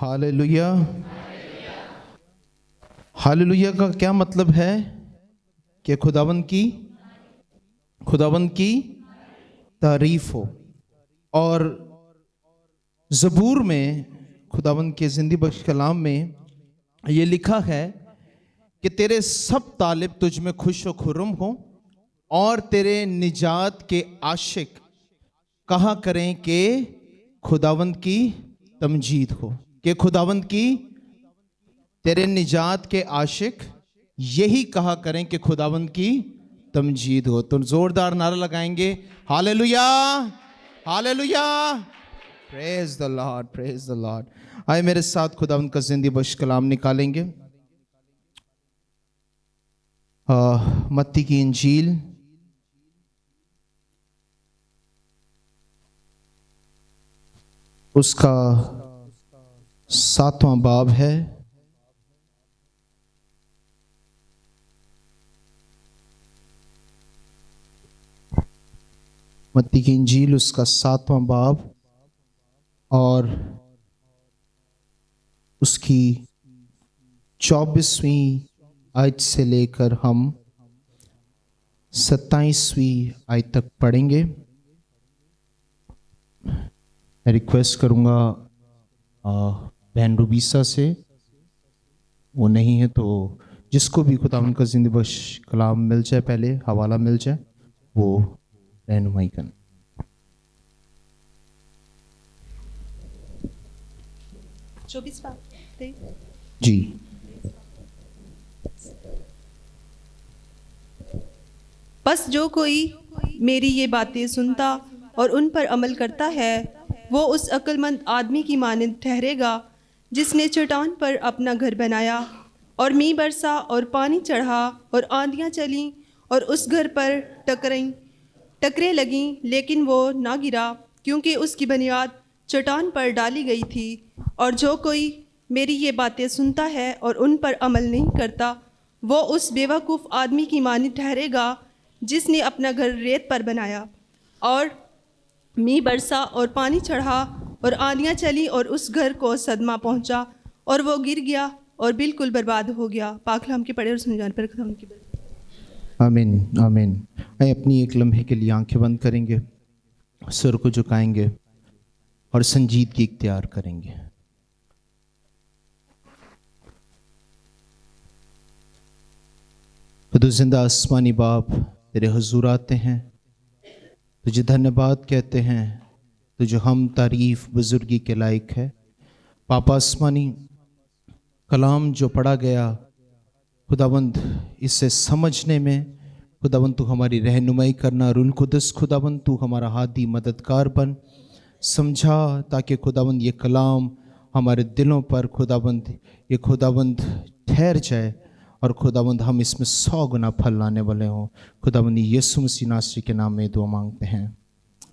Hallelujah. Hallelujah का क्या मतलब है? कि खुदावंद की तारीफ हो। और ज़बूर में खुदावंद के जिंदगी बख्श कलाम में ये लिखा है कि तेरे सब तालिब तुझ में खुश व खुर्रम हो और तेरे निजात के आशिक कहा करें कि खुदावंद की तमजीद हो। कि खुदावंद की, तेरे निजात के आशिक यही कहा करें कि खुदावंद की तमजीद हो। तो जोरदार नारा लगाएंगे, hallelujah, hallelujah, praise the Lord, praise the Lord. आए मेरे साथ खुदावंद का जिंदगी बख्श कलाम निकालेंगे। मत्ती की इंजील उसका 7वां बाब है। मत्ती की इंजील उसका 7वां बाब और उसकी 24वीं आयत से लेकर हम 27वीं आयत तक पढ़ेंगे। मैं रिक्वेस्ट करूंगा बहन रुबीसा से, वो नहीं है तो जिसको भी खुदावंद का जिंदगी बख्श कलाम मिल जाए, पहले हवाला मिल जाए, वो रहनुमाई करें। जी। बस जो कोई मेरी ये बातें सुनता और उन पर अमल करता है वो उस अक्लमंद आदमी की मानंद ठहरेगा जिसने चट्टान पर अपना घर बनाया और मींह बरसा और पानी चढ़ा और आंधियां चलीं और उस घर पर टकरें लगीं, लेकिन वो ना गिरा क्योंकि उसकी बुनियाद चट्टान पर डाली गई थी। और जो कोई मेरी ये बातें सुनता है और उन पर अमल नहीं करता वो उस बेवकूफ़ आदमी की मानंद ठहरेगा जिसने अपना घर रेत पर बनाया और मींह बरसा और पानी चढ़ा और आंधियां चली और उस घर को सदमा पहुंचा और वो गिर गया और बिल्कुल बर्बाद हो गया। पाकलाम के पढ़े और सुने जाने पर खुदा की बरकत। आमीन, आमीन। मैं अपनी एक लम्हे के लिए आंखें बंद करेंगे, सिर को झुकाएंगे और संजीदगी इख्तियार करेंगे। खुदा जिंदा आसमानी बाप, तेरे हुजूर आते हैं, तुझे धन्यवाद कहते हैं, तुझे हम तारीफ बुजुर्गी के लायक है। पापा आसमानी, कलाम जो पढ़ा गया खुदावंद, इसे समझने में खुदावंद तू हमारी रहनुमाई करना। रुल कुदस खुदावंद तू हमारा हादी मददगार बन, समझा ताकि खुदावंद ये कलाम हमारे दिलों पर खुदावंद ये खुदावंद ठहर जाए और खुदावंद हम इसमें 100 गुना फल लाने वाले हों। खुदावंद यीशु मसीह नासरी के नाम में दुआ मांगते हैं,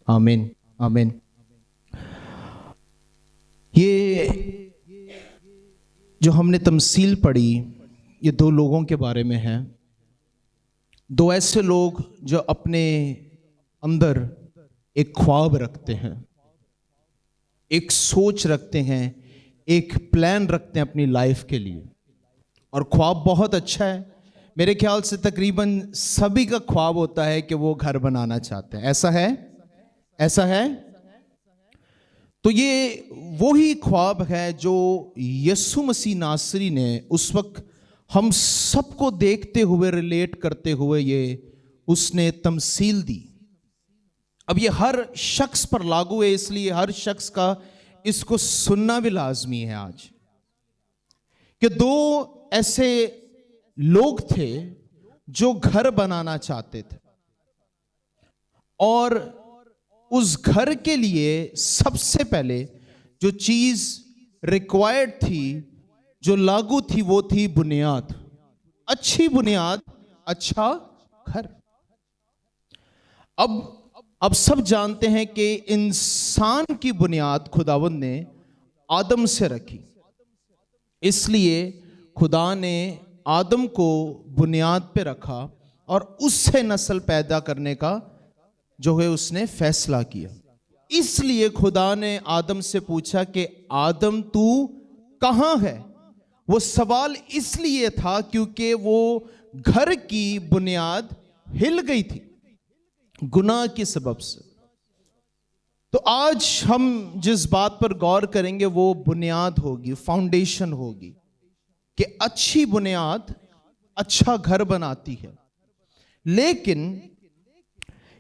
आमीन, आमीन। ये जो हमने तमसील पढ़ी ये 2 लोगों के बारे में है। 2 ऐसे लोग जो अपने अंदर एक ख्वाब रखते हैं, एक सोच रखते हैं, एक प्लान रखते हैं अपनी लाइफ के लिए। और ख्वाब बहुत अच्छा है। मेरे ख्याल से तकरीबन सभी का ख्वाब होता है कि वो घर बनाना चाहते हैं। ऐसा है, ऐसा है। तो ये वही ख्वाब है जो यीशु मसीह नासरी ने उस वक्त हम सबको देखते हुए, रिलेट करते हुए ये उसने तमसील दी। अब ये हर शख्स पर लागू है, इसलिए हर शख्स का इसको सुनना भी लाजमी है आज। कि 2 ऐसे लोग थे जो घर बनाना चाहते थे और उस घर के लिए सबसे पहले जो चीज रिक्वायर्ड थी, जो लागू थी, वो थी बुनियाद। अच्छी बुनियाद, अच्छा घर। अब सब जानते हैं कि इंसान की बुनियाद खुदावंद ने आदम से रखी, इसलिए खुदा ने आदम को बुनियाद पे रखा और उससे नस्ल पैदा करने का जो है उसने फैसला किया। इसलिए खुदा ने आदम से पूछा कि आदम तू कहाँ है? वो सवाल इसलिए था क्योंकि वो घर की बुनियाद हिल गई थी गुनाह के सबब से। तो आज हम जिस बात पर गौर करेंगे वो बुनियाद होगी, फाउंडेशन होगी, कि अच्छी बुनियाद अच्छा घर बनाती है। लेकिन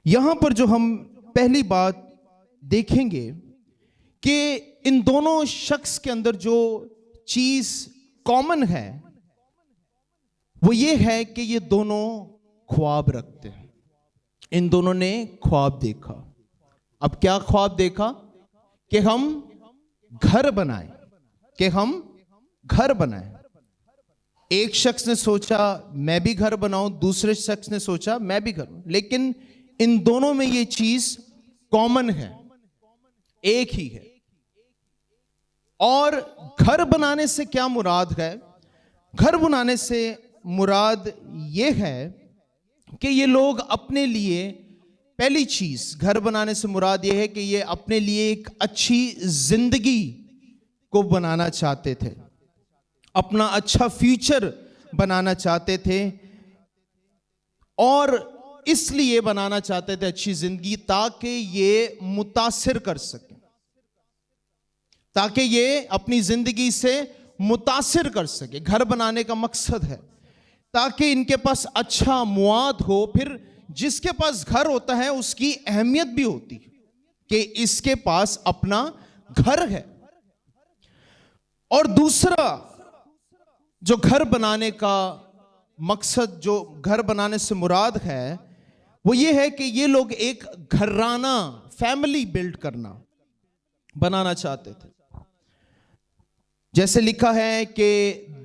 यहां पर जो हम पहली बात देखेंगे कि इन दोनों शख्स के अंदर जो चीज कॉमन है वो ये है कि ये दोनों ख्वाब रखते हैं। इन दोनों ने ख्वाब देखा। अब क्या ख्वाब देखा? कि हम घर बनाएं, कि हम घर बनाएं। एक शख्स ने सोचा मैं भी घर बनाऊं, दूसरे शख्स ने सोचा मैं भी घर बनाऊं। लेकिन इन दोनों में ये चीज कॉमन है, एक ही है। और घर बनाने से क्या मुराद है? घर बनाने से मुराद ये है कि ये लोग अपने लिए, पहली चीज घर बनाने से मुराद ये है कि ये अपने लिए एक अच्छी जिंदगी को बनाना चाहते थे, अपना अच्छा फ्यूचर बनाना चाहते थे। और इसलिए बनाना चाहते थे अच्छी जिंदगी ताकि ये मुतासिर कर सके, ताकि ये अपनी जिंदगी से मुतासिर कर सके। घर बनाने का मकसद है ताकि इनके पास अच्छा मुआद हो। फिर जिसके पास घर होता है उसकी अहमियत भी होती है कि इसके पास अपना घर है। और दूसरा जो घर बनाने का मकसद, जो घर बनाने से मुराद है, वो ये है कि ये लोग एक घराना, फैमिली बिल्ड करना, बनाना चाहते थे। जैसे लिखा है कि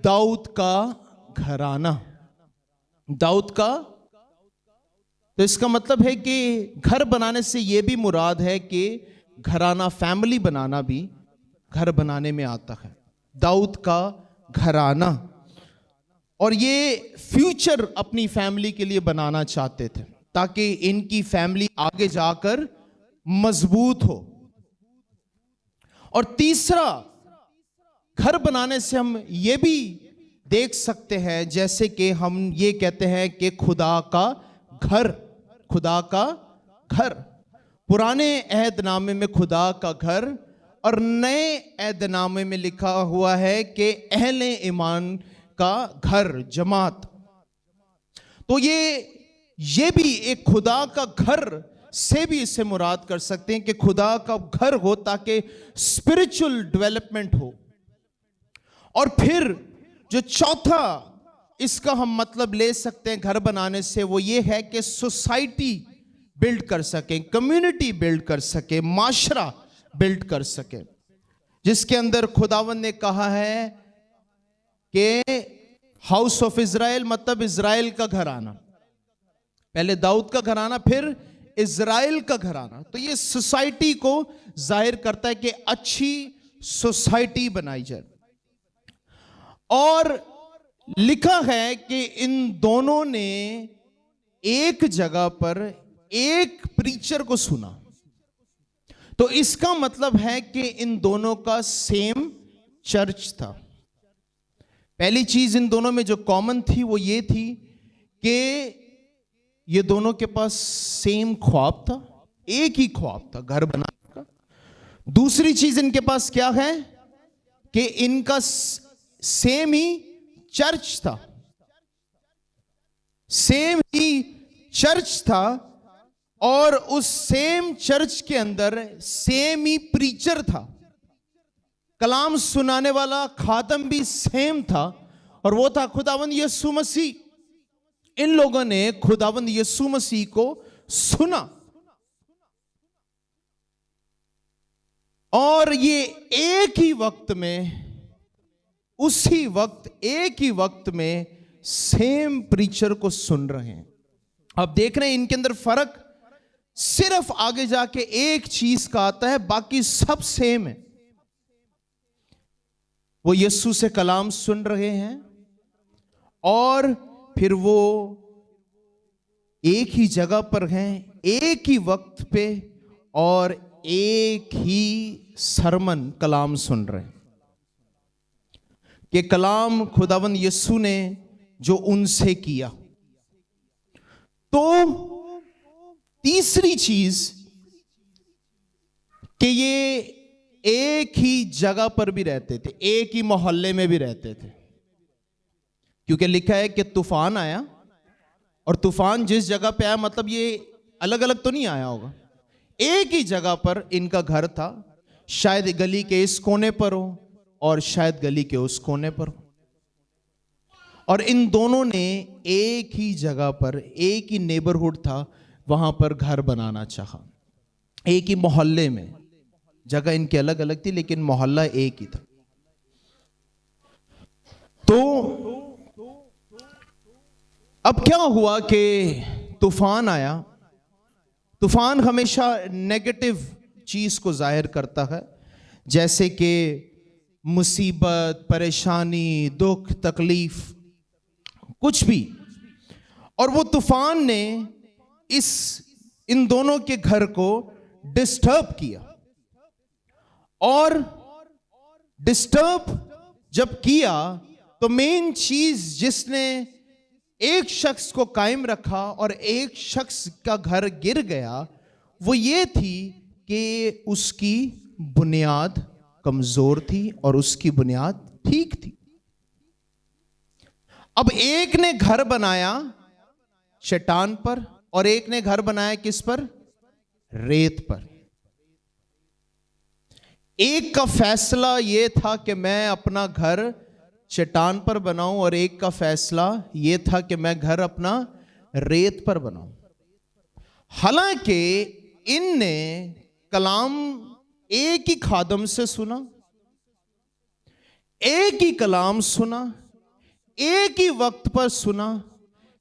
दाऊद का घराना, दाऊद का, तो इसका मतलब है कि घर बनाने से यह भी मुराद है कि घराना, फैमिली बनाना भी घर बनाने में आता है। दाऊद का घराना, और ये फ्यूचर अपनी फैमिली के लिए बनाना चाहते थे ताकि इनकी फैमिली आगे जाकर मजबूत हो। और तीसरा, घर बनाने से हम ये भी देख सकते हैं, जैसे कि हम ये कहते हैं कि खुदा का घर, खुदा का घर। पुराने अहदनामे में खुदा का घर और नए अहदनामे में लिखा हुआ है कि अहले ईमान का घर, जमात। तो ये भी एक खुदा का घर से भी इसे मुराद कर सकते हैं कि खुदा का घर हो ताकि स्पिरिचुअल डेवलपमेंट हो। और फिर जो चौथा इसका हम मतलब ले सकते हैं घर बनाने से, वो ये है कि सोसाइटी बिल्ड कर सके, कम्युनिटी बिल्ड कर सके, माशरा बिल्ड कर सके, जिसके अंदर खुदावंद ने कहा है कि हाउस ऑफ इज़राइल, मतलब इज़राइल का घराना। पहले दाऊद का घराना, फिर इज़राइल का घराना। तो ये सोसाइटी को जाहिर करता है कि अच्छी सोसाइटी बनाई जाए। और लिखा है कि इन दोनों ने एक जगह पर एक प्रीचर को सुना। तो इसका मतलब है कि इन दोनों का सेम चर्च था। पहली चीज इन दोनों में जो कॉमन थी वो ये थी कि ये दोनों के पास सेम ख्वाब था, एक ही ख्वाब था घर बनाने का। दूसरी चीज इनके पास क्या है कि इनका सेम ही चर्च था, सेम ही चर्च था। और उस सेम चर्च के अंदर सेम ही प्रीचर था, कलाम सुनाने वाला खातम भी सेम था, और वो था खुदावंद यीशु मसीह। इन लोगों ने खुदावंद यीशु मसीह को सुना, और ये एक ही वक्त में, उसी वक्त, एक ही वक्त में सेम प्रीचर को सुन रहे हैं। अब देख रहे हैं इनके अंदर फर्क सिर्फ आगे जाके एक चीज का आता है, बाकी सब सेम है। वो यीशु से कलाम सुन रहे हैं और फिर वो एक ही जगह पर हैं, एक ही वक्त पे, और एक ही सरमन, कलाम सुन रहे हैं। कि कलाम खुदावंद यीशु ने जो उनसे किया। तो तीसरी चीज कि ये एक ही जगह पर भी रहते थे, एक ही मोहल्ले में भी रहते थे, क्योंकि लिखा है कि तूफान आया, और तूफान जिस जगह पे आया मतलब ये अलग अलग तो नहीं आया होगा, एक ही जगह पर इनका घर था। शायद गली के इस कोने पर हो और शायद गली के उस कोने पर हो, और इन दोनों ने एक ही जगह पर, एक ही नेबरहुड था, वहां पर घर बनाना चाहा। एक ही मोहल्ले में, जगह इनकी अलग अलग थी लेकिन मोहल्ला एक ही था। तो अब क्या हुआ कि तूफान आया। तूफान हमेशा नेगेटिव चीज को जाहिर करता है, जैसे कि मुसीबत, परेशानी, दुख, तकलीफ, कुछ भी। और वो तूफान ने इन दोनों के घर को डिस्टर्ब किया, और डिस्टर्ब जब किया तो मेन चीज जिसने एक शख्स को कायम रखा और एक शख्स का घर गिर गया, वो ये थी कि उसकी बुनियाद कमजोर थी और उसकी बुनियाद ठीक थी। अब एक ने घर बनाया चट्टान पर और एक ने घर बनाया किस पर? रेत पर। एक का फैसला यह था कि मैं अपना घर चट्टान पर बनाऊं, और एक का फैसला यह था कि मैं घर अपना रेत पर बनाऊं। हालांकि इनने कलाम एक ही खादम से सुना, एक ही कलाम सुना, एक ही वक्त पर सुना,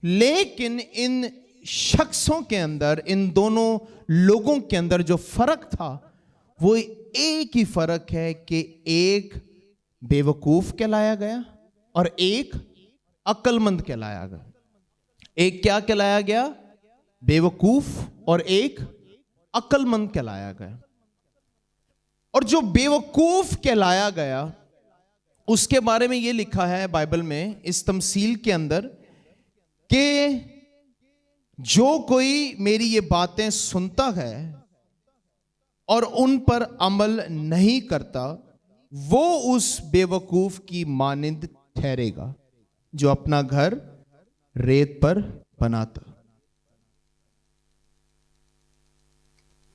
लेकिन इन शख्सों के अंदर, इन दोनों लोगों के अंदर जो फर्क था वो एक ही फर्क है कि एक बेवकूफ कहलाया गया और एक अक्लमंद कहलाया गया। एक क्या कहलाया गया? बेवकूफ, और एक अक्लमंद कहलाया गया। और जो बेवकूफ कहलाया गया उसके बारे में यह लिखा है बाइबल में, इस तमसील के अंदर, कि जो कोई मेरी ये बातें सुनता है और उन पर अमल नहीं करता, वो उस बेवकूफ की मानिंद ठहरेगा जो अपना घर रेत पर बनाता।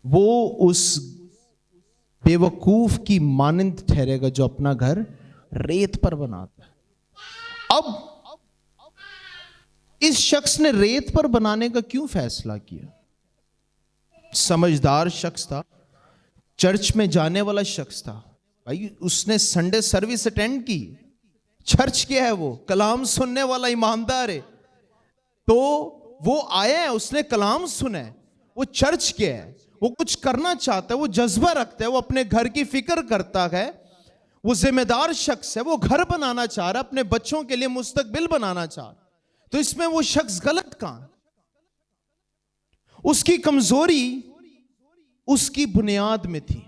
वो उस बेवकूफ की मानिंद ठहरेगा जो अपना घर रेत पर बनाता है। अब इस शख्स ने रेत पर बनाने का क्यों फैसला किया? समझदार शख्स था, चर्च में जाने वाला शख्स था भाई, उसने संडे सर्विस अटेंड की। चर्च क्या है? वो कलाम सुनने वाला ईमानदार है। तो वो आया है, उसने कलाम सुना है। वो चर्च क्या है? वो कुछ करना चाहता है, वो जज्बा रखता है, वो अपने घर की फिक्र करता है, वो जिम्मेदार शख्स है, वो घर बनाना चाह रहा है, अपने बच्चों के लिए मुस्तकबिल बनाना चाह रहा है। तो इसमें वो शख्स गलत कहां? उसकी कमजोरी उसकी बुनियाद में थी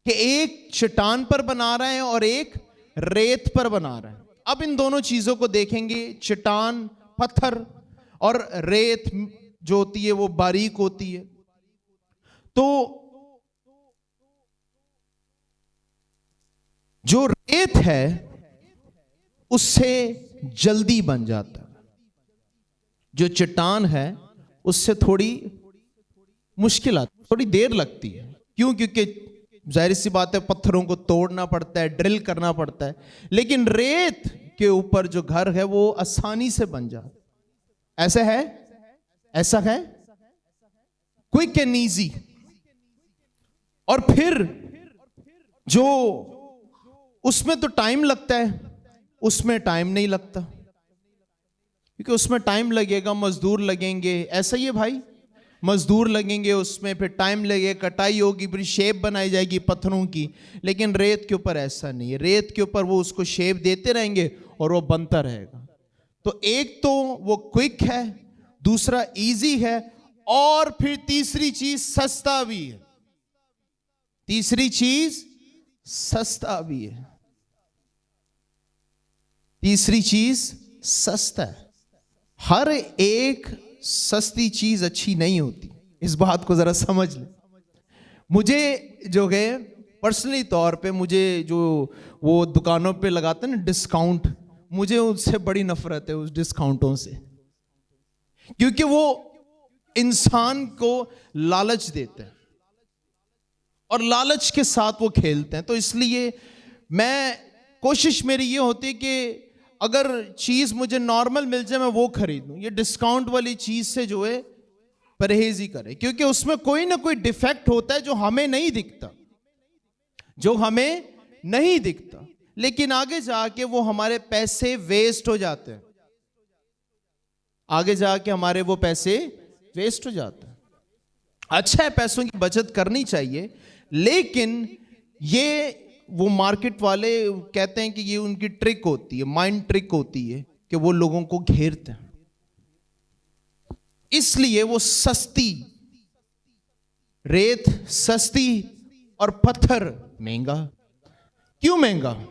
कि एक चट्टान पर बना रहा है और एक रेत पर बना रहा है। अब इन दोनों चीजों को देखेंगे। चट्टान पत्थर और रेत जो होती है वो बारीक होती है। तो जो रेत है उससे जल्दी बन जाता है, जो चट्टान है उससे थोड़ी मुश्किल आती, थोड़ी देर लगती है। क्यों? क्योंकि जाहिर सी बात है, पत्थरों को तोड़ना पड़ता है, ड्रिल करना पड़ता है। लेकिन रेत के ऊपर जो घर है वो आसानी से बन जाता है। ऐसा है, ऐसा है, क्विक एंड ईजी। और फिर जो उसमें तो टाइम लगता है, उसमें टाइम नहीं लगता, क्योंकि उसमें टाइम लगेगा, मजदूर लगेंगे। ऐसा ही है भाई, मजदूर लगेंगे, उसमें फिर टाइम लगेगा, कटाई होगी, फिर शेप बनाई जाएगी पत्थरों की। लेकिन रेत के ऊपर ऐसा नहीं है। रेत के ऊपर वो उसको शेप देते रहेंगे और वो बनता रहेगा। तो एक तो वो क्विक है, दूसरा इजी है, और फिर तीसरी चीज सस्ता भी है। तीसरी चीज सस्ता भी है। तीसरी चीज सस्ता है। हर एक सस्ती चीज अच्छी नहीं होती, इस बात को जरा समझ ले। मुझे जो है पर्सनली तौर पे, मुझे जो वो दुकानों पे लगाते हैं ना डिस्काउंट, मुझे उससे बड़ी नफरत है, उस डिस्काउंटों से, क्योंकि वो इंसान को लालच देते हैं और लालच के साथ वो खेलते हैं। तो इसलिए कोशिश मेरी ये होती है कि अगर चीज मुझे नॉर्मल मिल जाए मैं वो खरीदूं। ये डिस्काउंट वाली चीज से जो है परहेज ही करें, क्योंकि उसमें कोई ना कोई डिफेक्ट होता है जो हमें नहीं दिखता, लेकिन आगे जाके वो हमारे पैसे वेस्ट हो जाते हैं, अच्छा है, पैसों की बचत करनी चाहिए, लेकिन ये वो मार्केट वाले कहते हैं कि ये उनकी ट्रिक होती है, माइंड ट्रिक होती है, कि वो लोगों को घेरते हैं। इसलिए वो सस्ती रेत सस्ती और पत्थर महंगा। क्यों महंगा?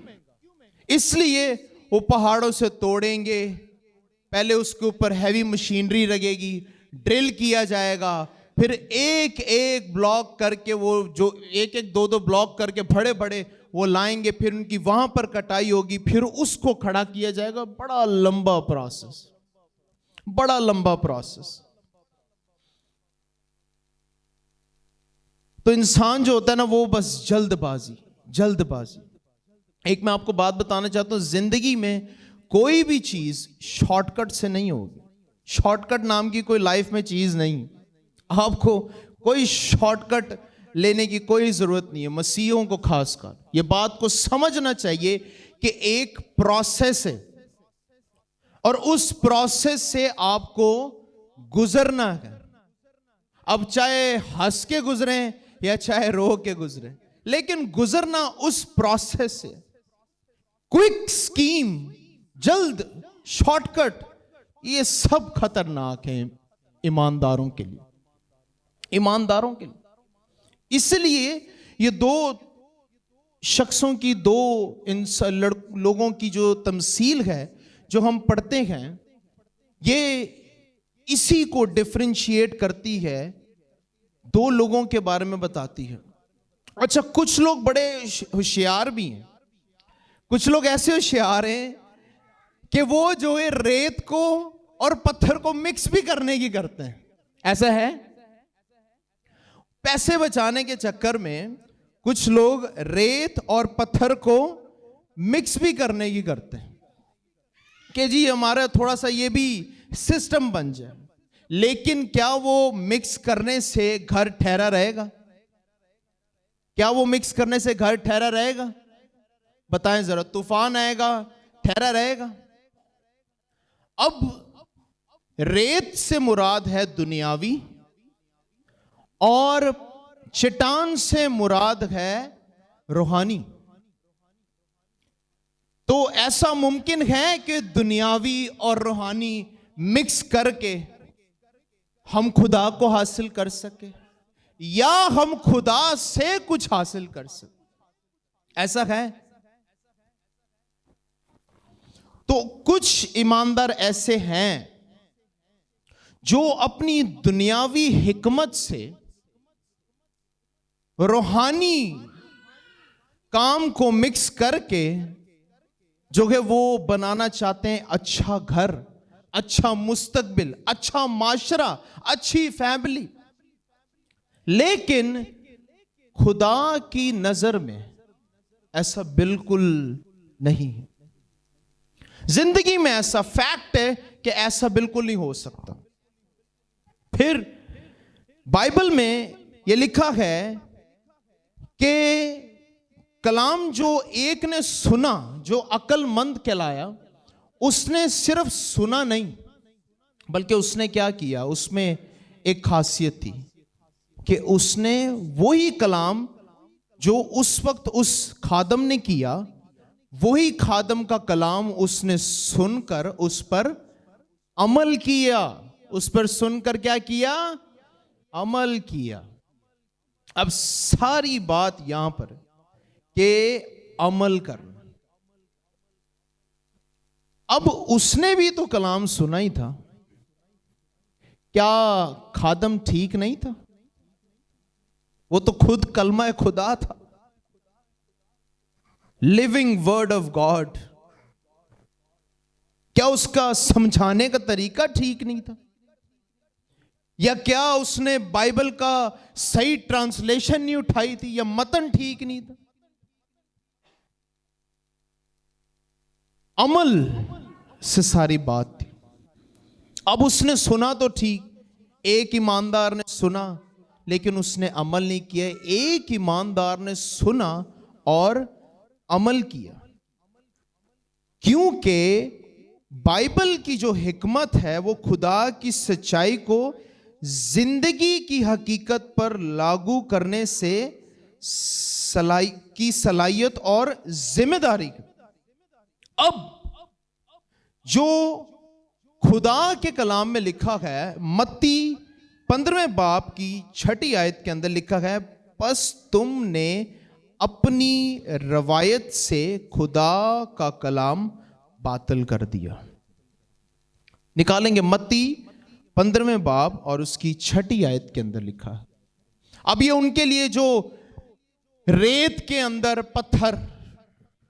इसलिए वो पहाड़ों से तोड़ेंगे, पहले उसके ऊपर हैवी मशीनरी लगेगी, ड्रिल किया जाएगा, फिर एक एक ब्लॉक करके, वो जो एक एक दो दो ब्लॉक करके बड़े बड़े वो लाएंगे, फिर उनकी वहां पर कटाई होगी, फिर उसको खड़ा किया जाएगा। बड़ा लंबा प्रोसेस। तो इंसान जो होता है ना, वो बस जल्दबाजी। एक मैं आपको बात बताना चाहता हूं, जिंदगी में कोई भी चीज शॉर्टकट से नहीं होगी। शॉर्टकट नाम की कोई लाइफ में चीज नहीं, आपको कोई शॉर्टकट लेने की कोई जरूरत नहीं है। मसीहों को खासकर ये बात को समझना चाहिए कि एक प्रोसेस है और उस प्रोसेस से आपको गुजरना है। अब चाहे हंस के गुजरे या चाहे रो के गुजरे, लेकिन गुजरना उस प्रोसेस से। क्विक स्कीम, जल्द शॉर्टकट, ये सब खतरनाक है ईमानदारों के लिए। इसलिए ये दो शख्सों की, दो इन लोगों की जो तमसील है जो हम पढ़ते हैं, ये इसी को डिफरेंशिएट करती है, दो लोगों के बारे में बताती है। अच्छा, कुछ लोग बड़े होशियार भी हैं, कुछ लोग ऐसे होशियार हैं कि वो जो है रेत को और पत्थर को मिक्स भी करने की करते हैं। ऐसा है, पैसे बचाने के चक्कर में कुछ लोग रेत और पत्थर को मिक्स भी करने की करते हैं कि जी हमारा थोड़ा सा ये भी सिस्टम बन जाए। लेकिन क्या वो मिक्स करने से घर ठहरा रहेगा? बताएं जरा, तूफान आएगा, ठहरा रहेगा? अब रेत से मुराद है दुनियावी और चट्टान से मुराद है रूहानी। तो ऐसा मुमकिन है कि दुनियावी और रूहानी मिक्स करके हम खुदा को हासिल कर सके, या हम खुदा से कुछ हासिल कर सके। ऐसा है। तो कुछ ईमानदार ऐसे हैं जो अपनी दुनियावी हिकमत से रूहानी काम को मिक्स करके जो है वो बनाना चाहते हैं अच्छा घर, अच्छा मुस्तकबिल, अच्छा माशरा, अच्छी फैमिली। लेकिन खुदा की नजर में ऐसा बिल्कुल नहीं है। जिंदगी में ऐसा फैक्ट है कि ऐसा बिल्कुल नहीं हो सकता। फिर बाइबल में यह लिखा है कि कलाम जो एक ने सुना, जो अक्लमंद कहलाया, उसने सिर्फ सुना नहीं बल्कि उसने क्या किया, उसमें एक खासियत थी कि उसने वही कलाम जो उस वक्त उस खादम ने किया, वही खादम का कलाम उसने सुनकर उस पर अमल किया। उस पर सुनकर क्या किया? अमल किया। अब सारी बात यहां पर के अमल करना। अब उसने भी तो कलाम सुना ही था, क्या खादम ठीक नहीं था? वो तो खुद कलमा खुदा था, लिविंग वर्ड ऑफ गॉड। क्या उसका समझाने का तरीका ठीक नहीं था? या क्या उसने बाइबल का सही ट्रांसलेशन नहीं उठाई थी? या मतन ठीक नहीं था? अमल से सारी बात थी। अब उसने सुना तो ठीक, एक ईमानदार ने सुना लेकिन उसने अमल नहीं किया। एक ईमानदार ने सुना और अमल किया, क्योंकि बाइबल की जो हिकमत है वो खुदा की सच्चाई को जिंदगी की हकीकत पर लागू करने से सलाहियत और जिम्मेदारी। अब जो खुदा के कलाम में लिखा है, मत्ती 15वें बाब की 6ठी आयत के अंदर लिखा है, बस तुमने अपनी रवायत से खुदा का कलाम बातिल कर दिया। निकालेंगे मत्ती 15वें बाब और उसकी 6ठी आयत के अंदर लिखा है। अब ये उनके लिए जो रेत के अंदर पत्थर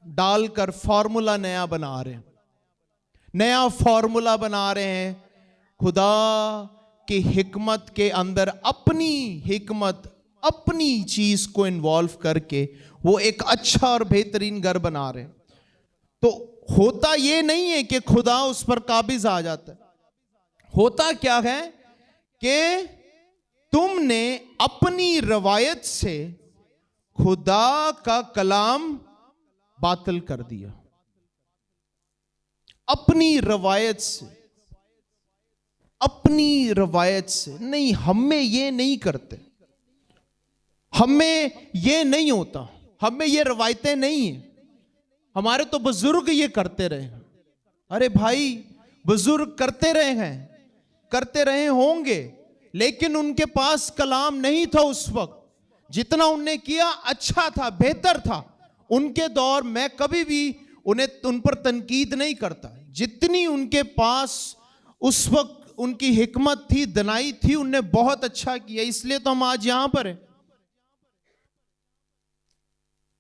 डालकर फॉर्मूला नया बना रहे हैं, नया फॉर्मूला बना रहे हैं, खुदा की हिकमत के अंदर अपनी हिकमत, अपनी चीज को इन्वॉल्व करके वो एक अच्छा और बेहतरीन घर बना रहे हैं। तो होता ये नहीं है कि खुदा उस पर काबिज आ जाता है। होता क्या है कि तुमने अपनी रवायत से खुदा का कलाम बातिल कर दिया। अपनी रवायत से, अपनी रवायत से नहीं, हमें ये नहीं करते, हमें ये नहीं होता, हमें ये रवायतें नहीं है, हमारे तो बुजुर्ग ये करते रहे। अरे भाई, बुजुर्ग करते रहे हैं, करते रहे होंगे, लेकिन उनके पास कलाम नहीं था उस वक्त। जितना उनने किया अच्छा था, बेहतर था। उनके दौर में कभी भी उन पर तनकीद नहीं करता। जितनी उनके पास उस वक्त उनकी हिकमत थी, दनाई थी, उनने बहुत अच्छा किया, इसलिए तो हम आज यहां पर हैं।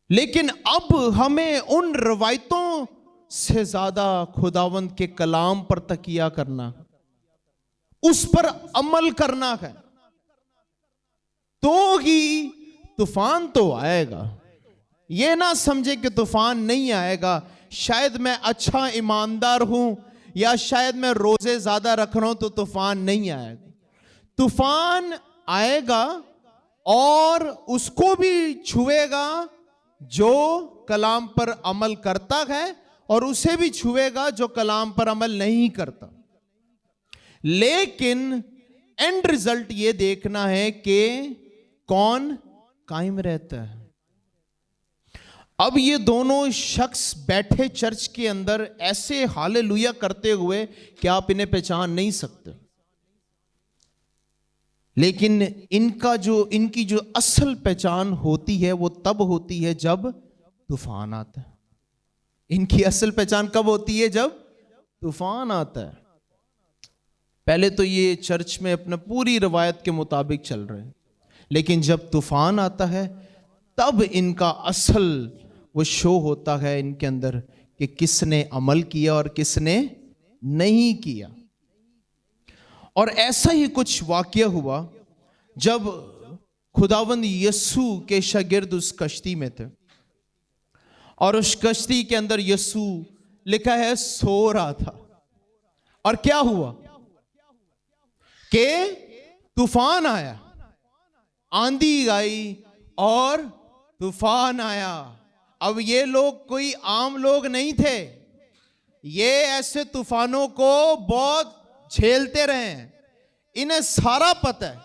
लेकिन अब हमें उन रवायतों से ज्यादा खुदावंद के कलाम पर तकिया करना, उस पर अमल करना है, तो ही तूफान तो आएगा। ये ना समझे कि तूफान नहीं आएगा। शायद मैं अच्छा ईमानदार हूं या शायद मैं रोजे ज्यादा रख रहा हूं तो तूफान नहीं आएगा। तूफान आएगा और उसको भी छुएगा जो कलाम पर अमल करता है, और उसे भी छुएगा जो कलाम पर अमल नहीं करता। लेकिन एंड रिजल्ट ये देखना है कि कौन कायम रहता है। अब ये दोनों शख्स बैठे चर्च के अंदर ऐसे हालेलुया करते हुए कि आप इन्हें पहचान नहीं सकते। लेकिन इनकी जो असल पहचान होती है वो तब होती है जब तूफान आता है। इनकी असल पहचान कब होती है? जब तूफान आता है। पहले तो ये चर्च में अपने पूरी रवायत के मुताबिक चल रहे हैं, लेकिन जब तूफान आता है तब इनका असल वो शो होता है इनके अंदर कि किसने अमल किया और किसने नहीं किया। और ऐसा ही कुछ वाकया हुआ जब खुदावंद यीशु के शागिर्द उस कश्ती में थे, और उस कश्ती के अंदर यीशु लिखा है सो रहा था। और क्या हुआ कि तूफान आया, आंधी आई और तूफान आया। अब ये लोग कोई आम लोग नहीं थे, ये ऐसे तूफानों को बहुत झेलते रहे हैं, इन्हें सारा पता है।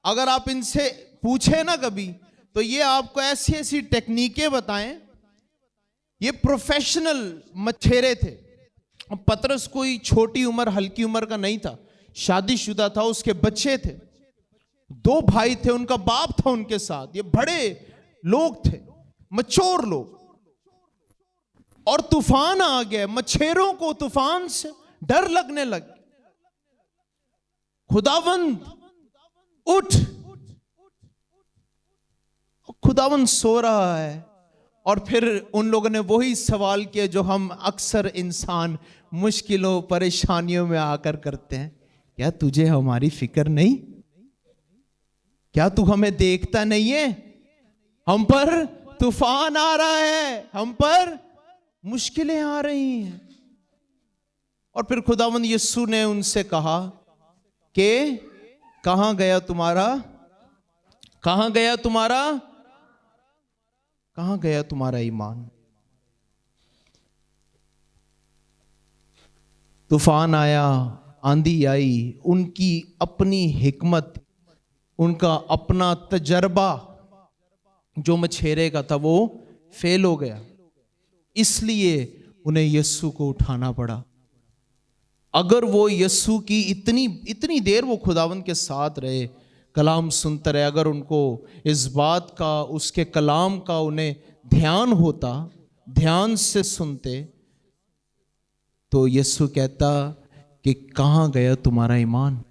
अगर आप इनसे पूछे ना कभी, तो ये आपको ऐसी ऐसी टेक्निकें बताएं। ये प्रोफेशनल मछेरे थे। पतरस कोई छोटी उम्र, हल्की उम्र का नहीं था, शादीशुदा था, उसके बच्चे थे, 2 भाई थे, उनका बाप था उनके साथ। ये बड़े लोग थे, मचोर लोग। और तूफान आ गया। मच्छरों को तूफान से डर लगने लग। खुदावंद उठ, खुदावंद सो रहा है। और फिर उन लोगों ने वही सवाल किया जो हम अक्सर इंसान मुश्किलों परेशानियों में आकर करते हैं, क्या तुझे हमारी फिक्र नहीं? क्या तू हमें देखता नहीं है? हम पर तूफान आ रहा है, हम पर मुश्किलें आ रही हैं। और फिर खुदावंद यीशु ने उनसे कहा कि कहां गया तुम्हारा ईमान? तूफान आया, आंधी आई, उनकी अपनी हिकमत, उनका अपना तजर्बा जो मछेरे का था वो फेल हो गया। इसलिए उन्हें यीशु को उठाना पड़ा। अगर वो यीशु की इतनी देर वो खुदावंद के साथ रहे, कलाम सुनते रहे, अगर उनको इस बात का, उसके कलाम का उन्हें ध्यान होता, ध्यान से सुनते, तो यीशु कहता कि कहां गया तुम्हारा ईमान?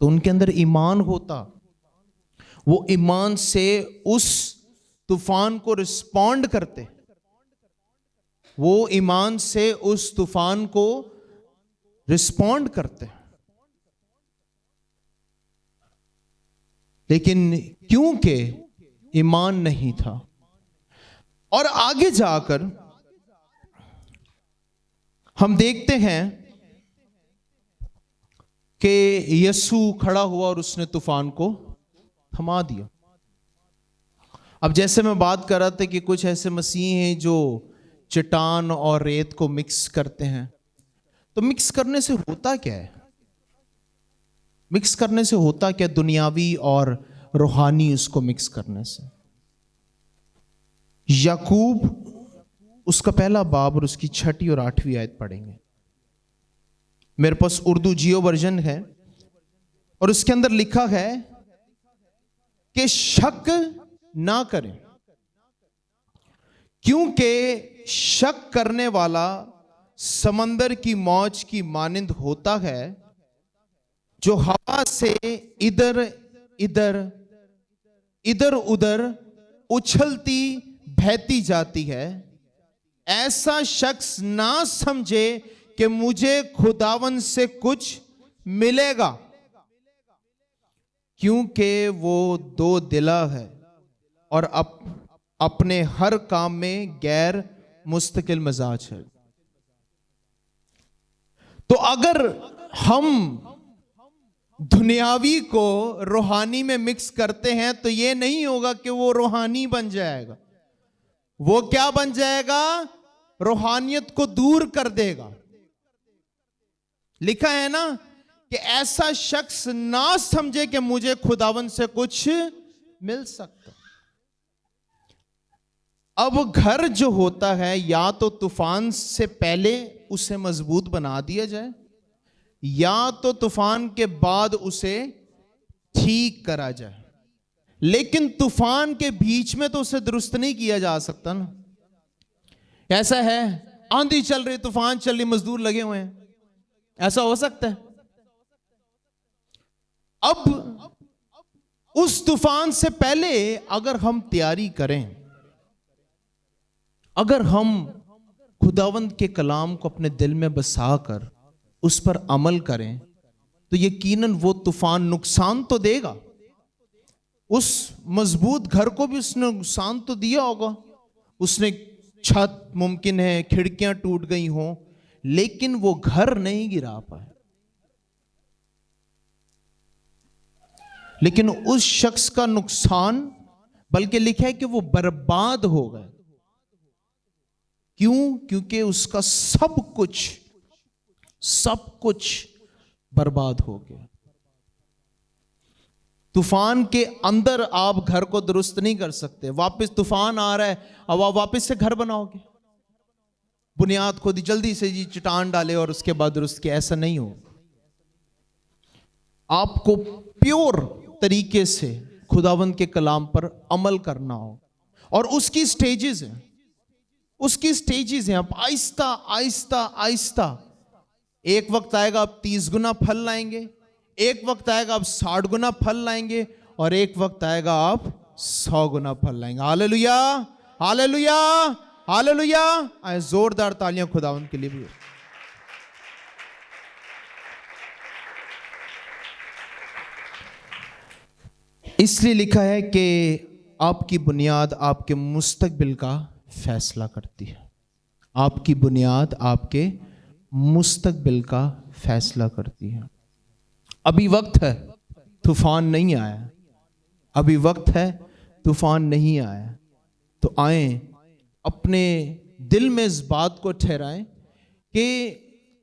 तो उनके अंदर ईमान होता, वो ईमान से उस तूफान को रिस्पॉन्ड करते, वो ईमान से उस तूफान को रिस्पॉन्ड करते। लेकिन क्योंकि ईमान नहीं था, और आगे जाकर हम देखते हैं कि यीशु खड़ा हुआ और उसने तूफान को थमा दिया। अब जैसे मैं बात कर रहा था कि कुछ ऐसे मसीह हैं जो चट्टान और रेत को मिक्स करते हैं, तो मिक्स करने से होता क्या है? मिक्स करने से होता क्या? दुनियावी और रूहानी उसको मिक्स करने से। याकूब उसका पहला बाब और उसकी 6 और 8 आयत पढ़ेंगे। मेरे पास उर्दू जियो वर्जन है और उसके अंदर लिखा है कि शक ना करें, क्योंकि शक करने वाला समंदर की मौज की मानिंद होता है, जो हवा से इधर उधर उछलती बहती जाती है। ऐसा शख्स ना समझे कि मुझे खुदावन से कुछ मिलेगा, क्योंकि वो दो दिला है और अपने हर काम में गैर मुस्तकिल मिजाज है। तो अगर हम दुनियावी को रूहानी में मिक्स करते हैं तो ये नहीं होगा कि वो रूहानी बन जाएगा, वो क्या बन जाएगा? रूहानियत को दूर कर देगा। लिखा है ना कि ऐसा शख्स ना समझे कि मुझे खुदावन से कुछ मिल सकता। अब घर जो होता है, या तो तूफान से पहले उसे मजबूत बना दिया जाए, या तो तूफान के बाद उसे ठीक करा जाए। लेकिन तूफान के बीच में तो उसे दुरुस्त नहीं किया जा सकता ना। कैसा है, आंधी चल रही, तूफान चल रही, मजदूर लगे हुए हैं, ऐसा हो सकता है? अब उस तूफान से पहले अगर हम तैयारी करें, अगर हम खुदावंद के कलाम को अपने दिल में बसाकर उस पर अमल करें, तो यकीनन वो तूफान नुकसान तो देगा। उस मजबूत घर को भी उसने नुकसान तो दिया होगा, उसने छत मुमकिन है खिड़कियां टूट गई हों, लेकिन वो घर नहीं गिरा पाए। लेकिन उस शख्स का नुकसान, बल्कि लिखा है कि वो बर्बाद हो गए। क्यों? क्योंकि उसका सब कुछ बर्बाद हो गया। तूफान के अंदर आप घर को दुरुस्त नहीं कर सकते। वापस तूफान आ रहा है, अब आप वापस से घर बनाओगे, बुनियाद खोदी, जल्दी से जी चट्टान डाले और उसके बाद दुरुस्त किया, ऐसा नहीं हो। आपको प्योर तरीके से खुदावंद के कलाम पर अमल करना हो, और उसकी स्टेजेस हैं। उसकी स्टेजेस हैं। आप आहिस्ता आहिस्ता आहिस्ता, एक वक्त आएगा आप 30 गुना फल लाएंगे, एक वक्त आएगा आप 60 गुना फल लाएंगे, और एक वक्त आएगा आप 100 गुना फल लाएंगे। Hallelujah, hallelujah, hallelujah. आए जोरदार तालियां खुदावंद के लिए भी। इसलिए लिखा है कि आपकी बुनियाद आपके मुस्तकबिल का फैसला करती है। आपकी बुनियाद आपके मुस्तकबिल का फैसला करती है। अभी वक्त है, तूफान नहीं आया, अभी वक्त है, तूफान नहीं आया, तो आए अपने दिल में इस बात को ठहराएं कि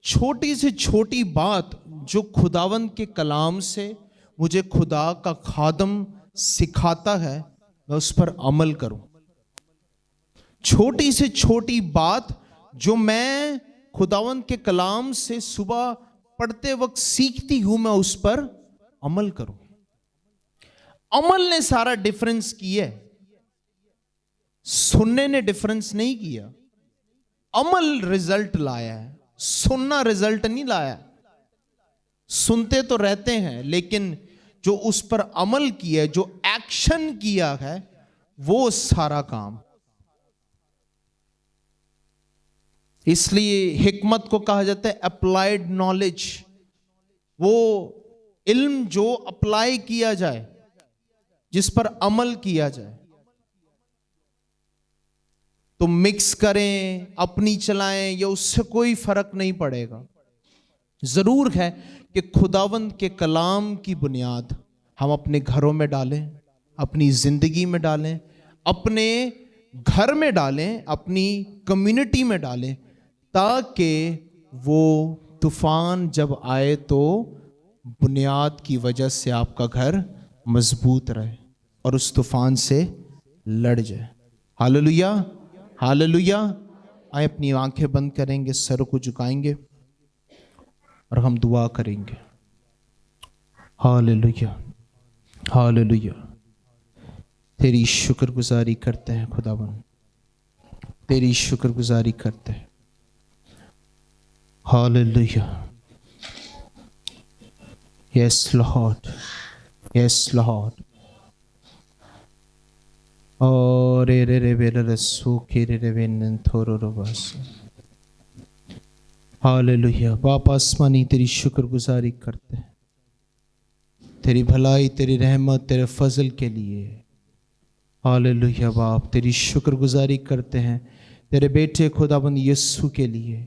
छोटी से छोटी बात जो खुदावंद के कलाम से मुझे खुदा का खादम सिखाता है, मैं उस पर अमल करूं। छोटी से छोटी बात जो मैं खुदावंद के कलाम से सुबह पढ़ते वक्त सीखती हूं, मैं उस पर अमल करूं। अमल ने सारा डिफरेंस किया है, सुनने ने डिफरेंस नहीं किया। अमल रिजल्ट लाया है, सुनना रिजल्ट नहीं लाया। सुनते तो रहते हैं, लेकिन जो उस पर अमल किया है, जो एक्शन किया है, वो सारा काम। इसलिए हिकमत को कहा जाता है अप्लाइड नॉलेज। वो इल्म जो अप्लाई किया जाए, जिस पर अमल किया जाए। तो मिक्स करें, अपनी चलाएं, या उससे कोई फर्क नहीं पड़ेगा। जरूर है कि खुदावंद के कलाम की बुनियाद हम अपने घरों में डालें, अपनी जिंदगी में डालें, अपने घर में डालें, अपनी कम्युनिटी में डालें, ताकि वो तूफान जब आए तो बुनियाद की वजह से आपका घर मजबूत रहे और उस तूफान से लड़ जाए। Hallelujah, hallelujah. आए अपनी आंखें बंद करेंगे, सर को झुकाएंगे और हम दुआ करेंगे। Hallelujah, hallelujah. तेरी शुक्रगुजारी करते हैं खुदावन, तेरी शुक्रगुजारी करते हैं। Hallelujah. Yes Lord, yes Lord. और रे रे रे रे रे सूखे रे रे वेन थोरो रवास। हालेलुया। बाप आसमानी तेरी शुक्रगुजारी करते हैं, तेरी भलाई, तेरी रहमत, तेरे फजल के लिए। हालेलुया बाप, तेरी शुक्रगुजारी करते हैं तेरे बेटे खुदाबंद यीशु के लिए,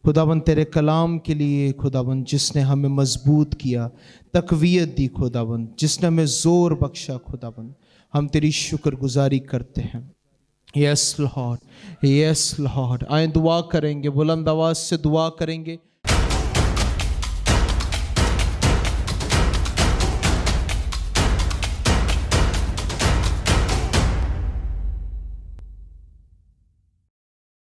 खुदाबंद तेरे कलाम के लिए, खुदाबंद जिसने हमें मजबूत किया, तकवीयत दी खुदाबंद, जिसने हमें जोर बख्शा खुदाबंद, हम तेरी शुक्रगुजारी करते हैं। Yes Lord, yes Lord. आए दुआ करेंगे, बुलंद आवाज से दुआ करेंगे।